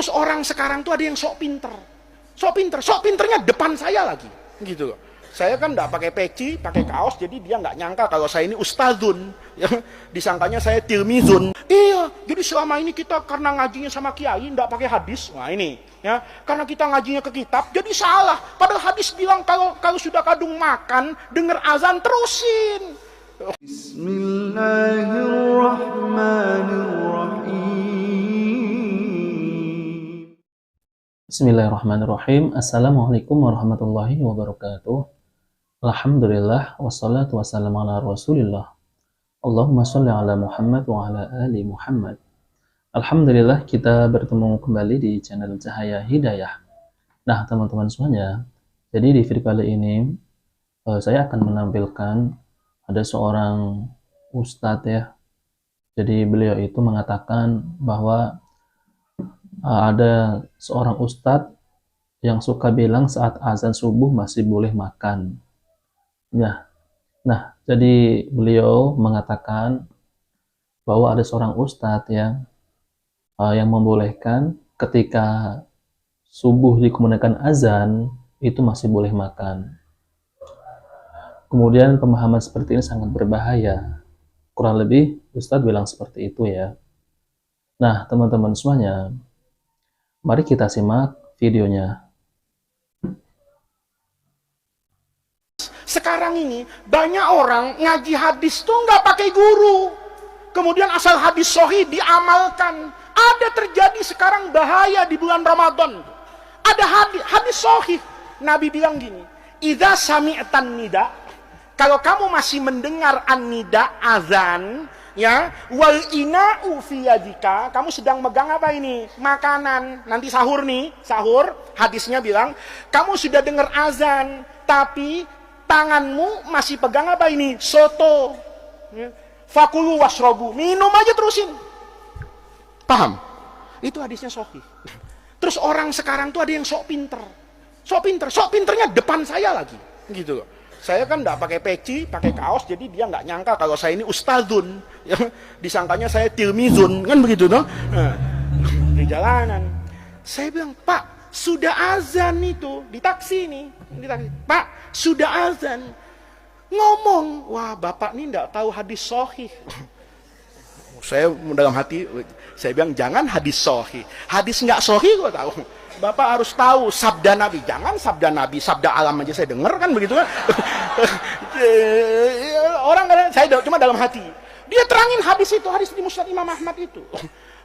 Terus orang sekarang tuh ada yang sok pinter. Sok pinternya depan saya lagi. Gitu loh. Saya kan nggak pakai peci, pakai kaos, jadi dia nggak nyangka kalau saya ini ustadzun. Ya, disangkanya saya tilmizun. Iya, jadi selama ini kita karena ngajinya sama kiai, nggak pakai hadis. Nah ini, ya, karena kita ngajinya ke kitab, jadi salah. Padahal hadis bilang kalau sudah kadung makan, dengar azan terusin. Bismillahirrahmanirrahim. Bismillahirrahmanirrahim. Assalamualaikum warahmatullahi wabarakatuh. Alhamdulillah wassalatu wassalamu ala Rasulillah. Allahumma sholli ala Muhammad wa ala ali Muhammad. Alhamdulillah kita bertemu kembali di channel Cahaya Hidayah. Nah, teman-teman semuanya, jadi di video kali ini saya akan menampilkan ada seorang ustadz ya. Jadi beliau itu mengatakan bahwa ada seorang ustadz yang suka bilang saat azan subuh masih boleh makan. Ya, nah jadi beliau mengatakan bahwa ada seorang ustadz yang membolehkan ketika subuh dikumandangkan azan itu masih boleh makan. Kemudian pemahaman seperti ini sangat berbahaya. Kurang lebih ustadz bilang seperti itu ya. Nah teman-teman semuanya, mari kita simak videonya. Sekarang ini banyak orang ngaji hadis tuh nggak pakai guru. Kemudian asal hadis sahih diamalkan. Ada terjadi sekarang bahaya di bulan Ramadan. Ada hadis sahih. Nabi bilang gini, "Idza sami'tan nida", kalau kamu masih mendengar an-nida, azan, ya, wal ina'u fi yadika, kamu sedang megang apa ini? Makanan. Nanti sahur nih, sahur, hadisnya bilang, kamu sudah dengar azan, tapi tanganmu masih pegang apa ini? Soto. Ya. Fakulu wasrobu, minum aja terusin. Paham? Itu hadisnya sahih. Terus orang sekarang tuh ada yang sok pinternya depan saya lagi. Gitu loh. Saya kan nggak pakai peci, pakai kaos, jadi dia nggak nyangka kalau saya ini ustadzun. Ya. Disangkanya saya tilmizun, kan begitu toh? Nah, di jalanan. Saya bilang, Pak, sudah azan itu di taksi nih, Pak, sudah azan. Ngomong, wah bapak ini nggak tahu hadis sahih. Saya dalam hati, saya bilang jangan hadis sahih, hadis nggak sahih gue tahu. Bapak harus tahu sabda Nabi, jangan sabda Nabi, sabda alam aja saya dengar kan begitu kan. Orang kadang saya cuma dalam hati. Dia terangin hadis itu, hadis di Musnad Imam Ahmad itu.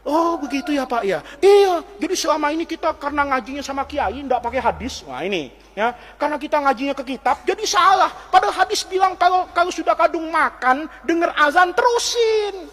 Oh begitu ya Pak ya. Iya, jadi selama ini kita karena ngajinya sama kiai nggak pakai hadis. Nah ini, ya, karena kita ngajinya ke kitab, jadi salah. Padahal hadis bilang kalau sudah kadung makan, dengar azan terusin.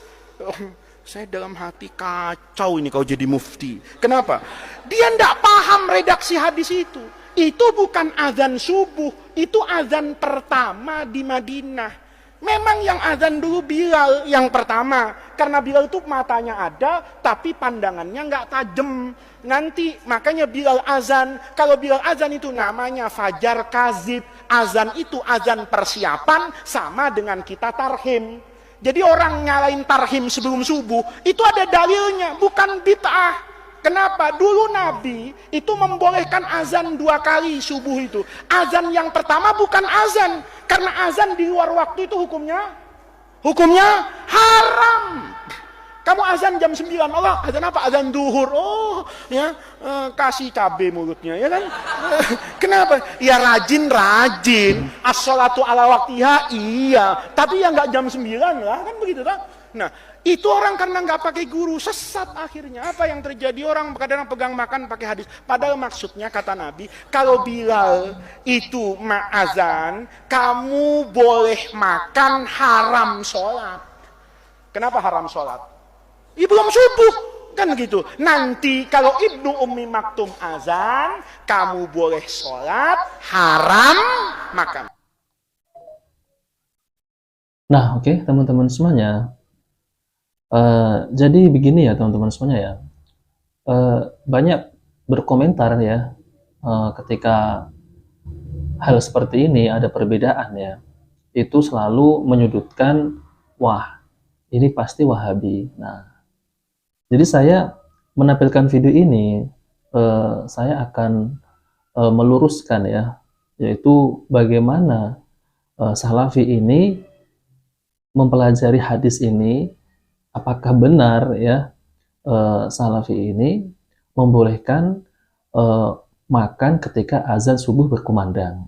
Saya dalam hati kacau ini kau jadi mufti. Kenapa? Dia nggak paham redaksi hadis itu. Itu bukan azan subuh, itu azan pertama di Madinah. Memang yang azan dulu Bilal yang pertama, karena Bilal itu matanya ada, tapi pandangannya nggak tajam. Nanti makanya Bilal azan. Kalau Bilal azan itu namanya fajar kazib. Azan itu azan persiapan, sama dengan kita tarhim. Jadi orang nyalain tarhim sebelum subuh, itu ada dalilnya, bukan bid'ah. Kenapa? Dulu Nabi itu membolehkan azan 2 kali subuh itu. Azan yang pertama bukan azan, karena azan di luar waktu itu hukumnya haram. Kamu azan jam 9, Allah azan apa? Azan duhur. Oh, ya, kasih cabai mulutnya, ya kan? Kenapa? Ya rajin. As-sholatu ala waktiha, iya. Tapi ya nggak jam 9 lah, kan begitu kan? Nah, itu orang karena nggak pakai guru, sesat akhirnya. Apa yang terjadi? Orang kadang pegang makan pakai hadis. Padahal maksudnya kata Nabi, kalau Bilal itu azan, kamu boleh makan, haram sholat. Kenapa haram sholat? Belum subuh, kan gitu. Nanti kalau Ibnu Ummi Maktum azan, kamu boleh sholat, haram makan. Nah oke, teman-teman semuanya. Jadi begini ya teman-teman semuanya ya. Banyak berkomentar ya ketika hal seperti ini ada perbedaan ya. Itu selalu menyudutkan, wah ini pasti Wahabi. Nah, jadi saya menampilkan video ini saya akan meluruskan ya, yaitu bagaimana Salafi ini mempelajari hadis ini, apakah benar ya Salafi ini membolehkan makan ketika azan subuh berkumandang.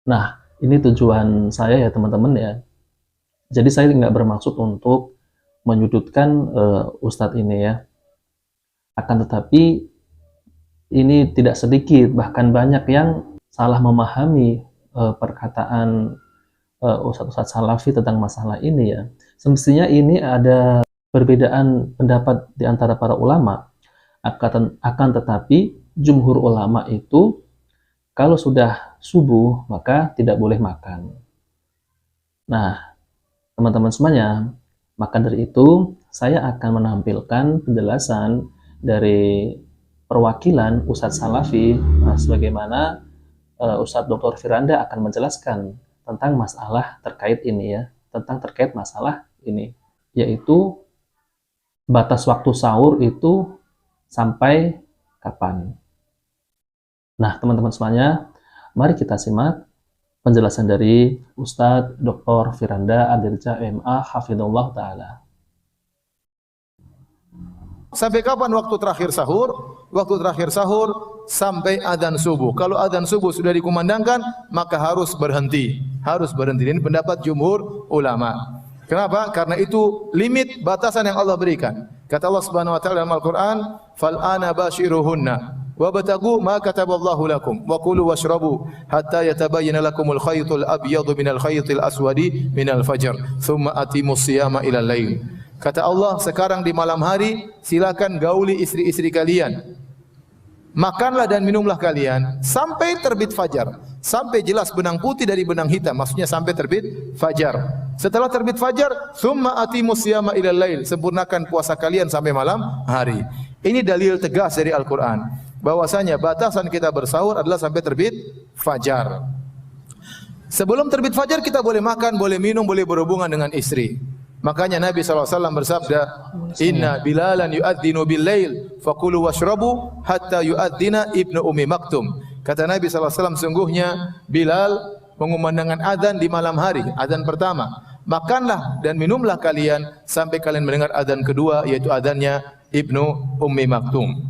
Nah, ini tujuan saya ya teman-teman ya. Jadi saya nggak bermaksud untuk menyudutkan Ustadz ini ya. Akan tetapi ini tidak sedikit, bahkan banyak yang salah memahami perkataan Ustadz-Ustadz Salafi tentang masalah ini ya. Semestinya ini ada perbedaan pendapat di antara para ulama. Akan tetapi jumhur ulama itu kalau sudah subuh maka tidak boleh makan. Nah, teman-teman semuanya, maka dari itu saya akan menampilkan penjelasan dari perwakilan Ustadz Salafi, sebagaimana Ustadz Dr. Firanda akan menjelaskan tentang masalah terkait ini ya, terkait masalah ini, yaitu batas waktu sahur itu sampai kapan. Nah, teman-teman semuanya, mari kita simak penjelasan dari Ustadz Dr. Firanda Adirja MA Hafidhullah Ta'ala. Sampai kapan waktu terakhir sahur? Waktu terakhir sahur sampai adzan subuh. Kalau adzan subuh sudah dikumandangkan, maka harus berhenti. Harus berhenti. Ini pendapat jumhur ulama. Kenapa? Karena itu limit batasan yang Allah berikan. Kata Allah Subhanahu wa taala dalam Al-Qur'an, "Fal ana bashiruhunna wabtagu ma kataballahu lakum wa kulu washrabu hatta yatabayyana lakumul khaytul abyadu minal khaytil aswadi minal fajr thumma atimus siyama ilal lail." Kata Allah, sekarang di malam hari silakan gauli istri-istri kalian. Makanlah dan minumlah kalian sampai terbit fajar, sampai jelas benang putih dari benang hitam, maksudnya sampai terbit fajar. Setelah terbit fajar, summa atimus siyama ilal lail, sempurnakan puasa kalian sampai malam hari. Ini dalil tegas dari Al-Qur'an bahwasanya batasan kita bersahur adalah sampai terbit fajar. Sebelum terbit fajar kita boleh makan, boleh minum, boleh berhubungan dengan istri. Makanya Nabi SAW bersabda, "Inna Bilalan yu'adzinu bil-lail, fakulu washrabu hatta yu'adzina Ibnu Ummi Maktum." Kata Nabi SAW, sungguhnya Bilal mengumandangkan adzan di malam hari, adzan pertama. Makanlah dan minumlah kalian sampai kalian mendengar adzan kedua, yaitu adzannya Ibnu Ummi Maktum.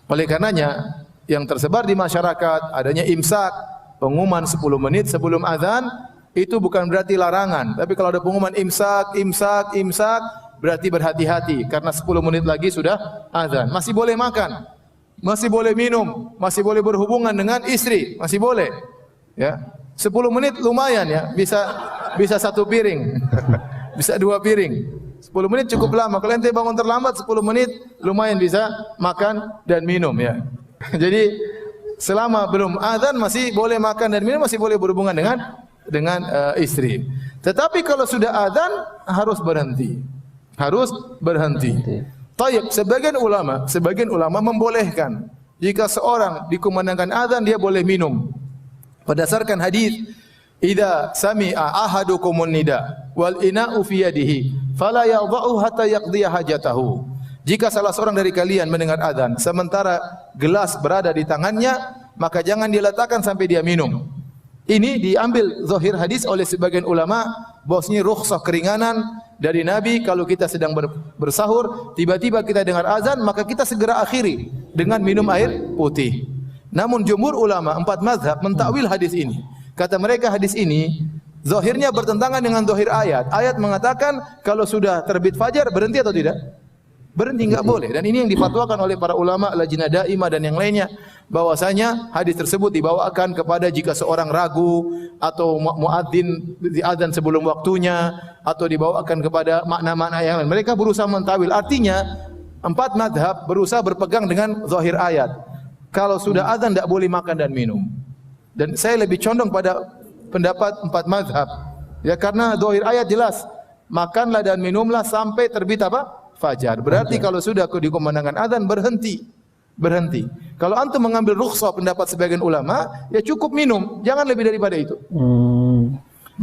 Oleh karenanya, yang tersebar di masyarakat adanya imsak, pengumuman 10 menit sebelum adzan. Itu bukan berarti larangan, tapi kalau ada pengumuman imsak, berarti berhati-hati karena 10 menit lagi sudah azan. Masih boleh makan, masih boleh minum, masih boleh berhubungan dengan istri, masih boleh. Ya, 10 menit lumayan ya, bisa 1 piring, bisa 2 piring. 10 menit cukup lama. Kalau ente bangun terlambat 10 menit lumayan bisa makan dan minum ya. Jadi selama belum azan masih boleh makan dan minum, masih boleh berhubungan dengan istri. Tetapi kalau sudah adzan harus berhenti. Harus berhenti. Taib, sebagian ulama membolehkan jika seorang dikumandangkan adzan dia boleh minum. Berdasarkan hadis, "Idza sami'a ahadukumun nida wal ina'u fi yadihi fala yadha'u hatta yaqdiya hajatahu." Jika salah seorang dari kalian mendengar adzan sementara gelas berada di tangannya, maka jangan diletakkan sampai dia minum. Ini diambil zahir hadis oleh sebagian ulama bahwasanya rukhsah keringanan dari Nabi kalau kita sedang bersahur tiba-tiba kita dengar azan maka kita segera akhiri dengan minum air putih. Namun jumhur ulama 4 mazhab mentakwil hadis ini. Kata mereka hadis ini zahirnya bertentangan dengan zahir ayat. Ayat mengatakan kalau sudah terbit fajar berhenti atau tidak? Berhenti, enggak boleh. Dan ini yang difatwakan oleh para ulama Lajnah Daimah dan yang lainnya, bahwasanya hadis tersebut dibawakan kepada jika seorang ragu atau muadzin diadzan sebelum waktunya atau dibawakan kepada makna-makna yang lain. Mereka berusaha mentawil. Artinya 4 mazhab berusaha berpegang dengan zahir ayat. Kalau sudah adzan tidak boleh makan dan minum. Dan saya lebih condong pada pendapat 4 mazhab. Ya, karena zahir ayat jelas, makanlah dan minumlah sampai terbit apa? Fajar. Berarti kalau sudah dikumandangkan adzan berhenti. Berhenti. Kalau antum mengambil rukhsah pendapat sebagian ulama, ya cukup minum, jangan lebih daripada itu.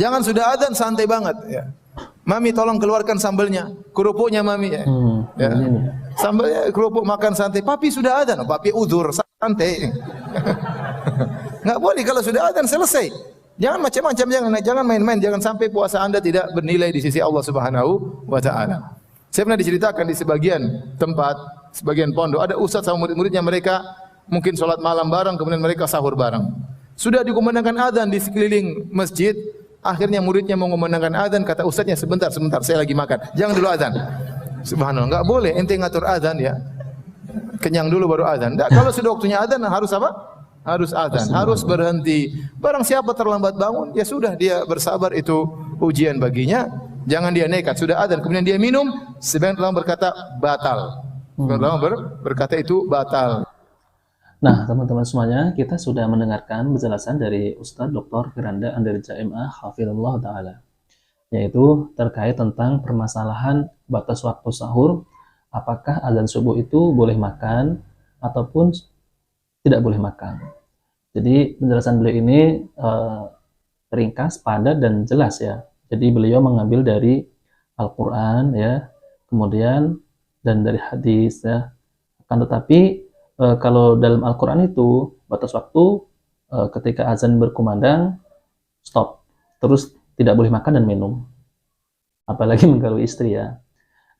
Jangan sudah adzan santai banget ya. Mami tolong keluarkan sambelnya, kerupuknya mami ya. Ya. Sambalnya kerupuk makan santai. Papi sudah adzan. Oh, papi udzur santai. Enggak boleh kalau sudah adzan selesai. Jangan macam-macam, jangan main-main, jangan sampai puasa Anda tidak bernilai di sisi Allah Subhanahu wa taala. Saya pernah diceritakan di sebagian tempat, sebagian pondok ada ustaz sama murid-muridnya, mereka mungkin sholat malam bareng, kemudian mereka sahur bareng. Sudah dikumandangkan adzan di sekeliling masjid, akhirnya muridnya mau mengumandangkan adzan, kata ustaznya, sebentar, saya lagi makan. Jangan dulu adzan. Subhanallah, enggak boleh ente ngatur adzan ya. Kenyang dulu baru adzan. Kalau sudah waktunya adzan harus apa? Harus adzan, harus berhenti. Barang siapa terlambat bangun, ya sudah dia bersabar, itu ujian baginya. Jangan dia nekat, sudah adzan kemudian dia minum, sebagian ulama berkata batal. Sebagian ulama berkata itu batal. Nah, teman-teman semuanya, kita sudah mendengarkan penjelasan dari Ustadz Dr. Firanda Andirja MA Hafizullah Ta'ala, yaitu terkait tentang permasalahan batas waktu sahur, apakah azan subuh itu boleh makan ataupun tidak boleh makan. Jadi penjelasan beliau ini ringkas, padat, dan jelas ya. Jadi beliau mengambil dari Al-Quran ya, kemudian dan dari hadis ya. Akan tetapi kalau dalam Al-Quran itu batas waktu ketika azan berkumandang stop, terus tidak boleh makan dan minum, apalagi mengganggu istri ya.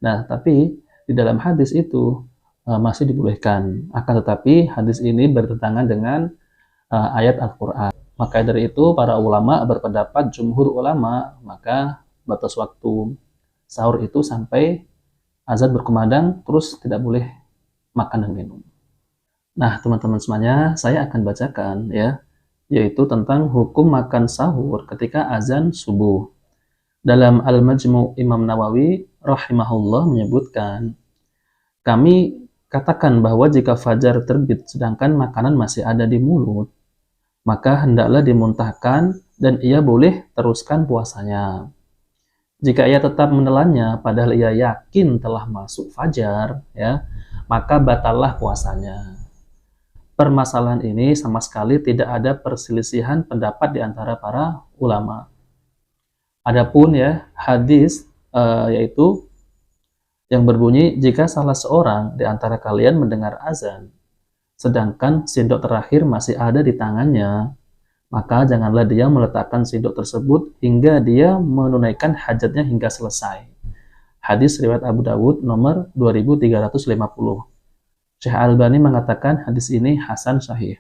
Nah, tapi di dalam hadis itu masih dibolehkan. Akan tetapi hadis ini bertentangan dengan ayat Al-Quran. Maka dari itu para ulama berpendapat, jumhur ulama, maka batas waktu sahur itu sampai azan berkumandang, terus tidak boleh makan dan minum. Nah, teman-teman semuanya, saya akan bacakan ya, yaitu tentang hukum makan sahur ketika azan subuh. Dalam Al-Majmu' Imam Nawawi rahimahullah menyebutkan, kami katakan bahwa jika fajar terbit sedangkan makanan masih ada di mulut, maka hendaklah dimuntahkan dan ia boleh teruskan puasanya. Jika ia tetap menelannya padahal ia yakin telah masuk fajar, ya, maka batallah puasanya. Permasalahan ini sama sekali tidak ada perselisihan pendapat di antara para ulama. Adapun ya hadis yaitu yang berbunyi, jika salah seorang di antara kalian mendengar azan sedangkan sendok terakhir masih ada di tangannya, maka janganlah dia meletakkan sendok tersebut hingga dia menunaikan hajatnya hingga selesai. Hadis riwayat Abu Dawud nomor 2350. Syekh Albani mengatakan hadis ini hasan sahih.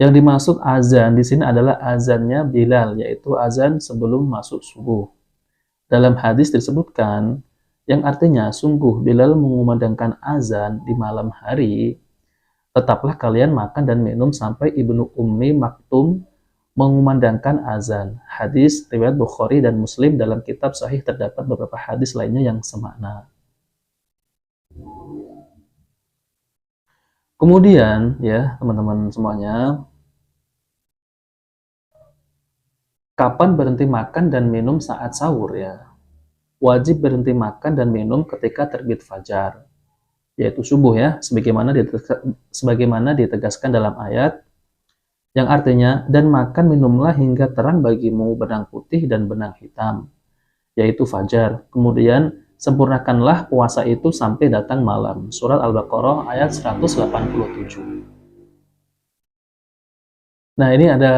Yang dimaksud azan di sini adalah azannya Bilal, yaitu azan sebelum masuk subuh. Dalam hadis disebutkan, yang artinya sungguh Bilal mengumandangkan azan di malam hari, tetaplah kalian makan dan minum sampai Ibnu Ummi Maktum mengumandangkan azan. Hadis riwayat Bukhari dan Muslim. Dalam kitab sahih terdapat beberapa hadis lainnya yang semakna. Kemudian ya teman-teman semuanya, kapan berhenti makan dan minum saat sahur ya? Wajib berhenti makan dan minum ketika terbit fajar, yaitu subuh ya, sebagaimana ditegaskan dalam ayat yang artinya, dan makan minumlah hingga terang bagimu benang putih dan benang hitam, yaitu fajar. Kemudian sempurnakanlah puasa itu sampai datang malam. Surat Al-Baqarah ayat 187. Nah, ini ada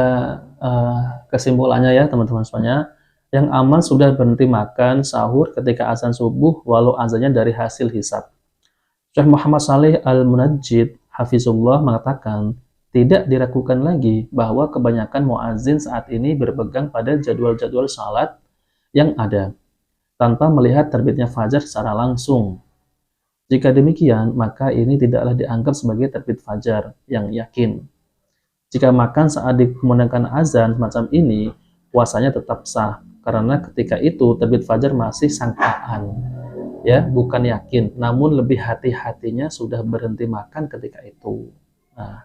kesimpulannya ya teman-teman semuanya. Yang aman sudah berhenti makan sahur ketika azan subuh walau azannya dari hasil hisab. Syekh Muhammad Saleh Al-Munajjid Hafizullah mengatakan, tidak diragukan lagi bahwa kebanyakan muazin saat ini berpegang pada jadwal-jadwal salat yang ada, tanpa melihat terbitnya fajar secara langsung. Jika demikian, maka ini tidaklah dianggap sebagai terbit fajar yang yakin. Jika makan saat dikumandangkan azan semacam ini, puasanya tetap sah, karena ketika itu terbit fajar masih sangkaan. Ya, bukan yakin, namun lebih hati-hatinya sudah berhenti makan ketika itu. Nah,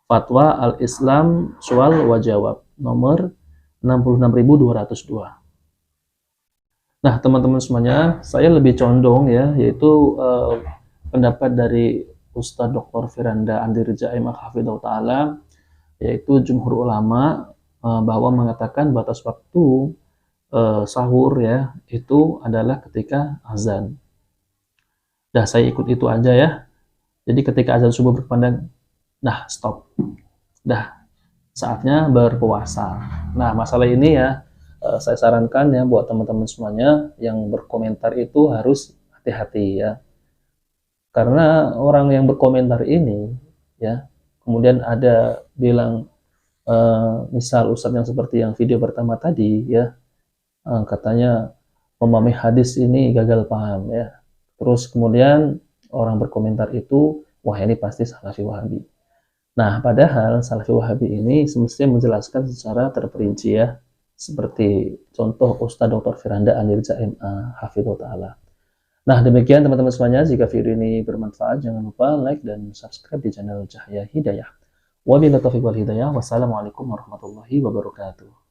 Fatwa Al-Islam Soal wa Jawab nomor 66202. Nah, teman-teman semuanya, saya lebih condong ya, yaitu pendapat dari Ustadz Dr. Firanda Andirja MA Hafizullah Ta'ala, yaitu jumhur ulama bahwa mengatakan batas waktu sahur ya itu adalah ketika azan. dah saya ikut itu aja ya. Jadi ketika azan subuh berkumandang, nah stop, dah saatnya berpuasa. Nah masalah ini ya saya sarankan ya buat teman-teman semuanya yang berkomentar itu harus hati-hati ya. Karena orang yang berkomentar ini ya, kemudian ada bilang misal ustadz yang seperti yang video pertama tadi ya, katanya memahami hadis ini gagal paham ya. Terus kemudian orang berkomentar itu, wah ini pasti Salafi Wahabi. Nah, padahal Salafi Wahabi ini semestinya menjelaskan secara terperinci ya, seperti contoh Ustadz Dr. Firanda Anirja MA Hafidhullah Ta'ala. Nah, demikian teman-teman semuanya. Jika video ini bermanfaat, jangan lupa like dan subscribe di channel Cahaya Hidayah. Wabillahi taufiq wal hidayah. Wassalamualaikum warahmatullahi wabarakatuh.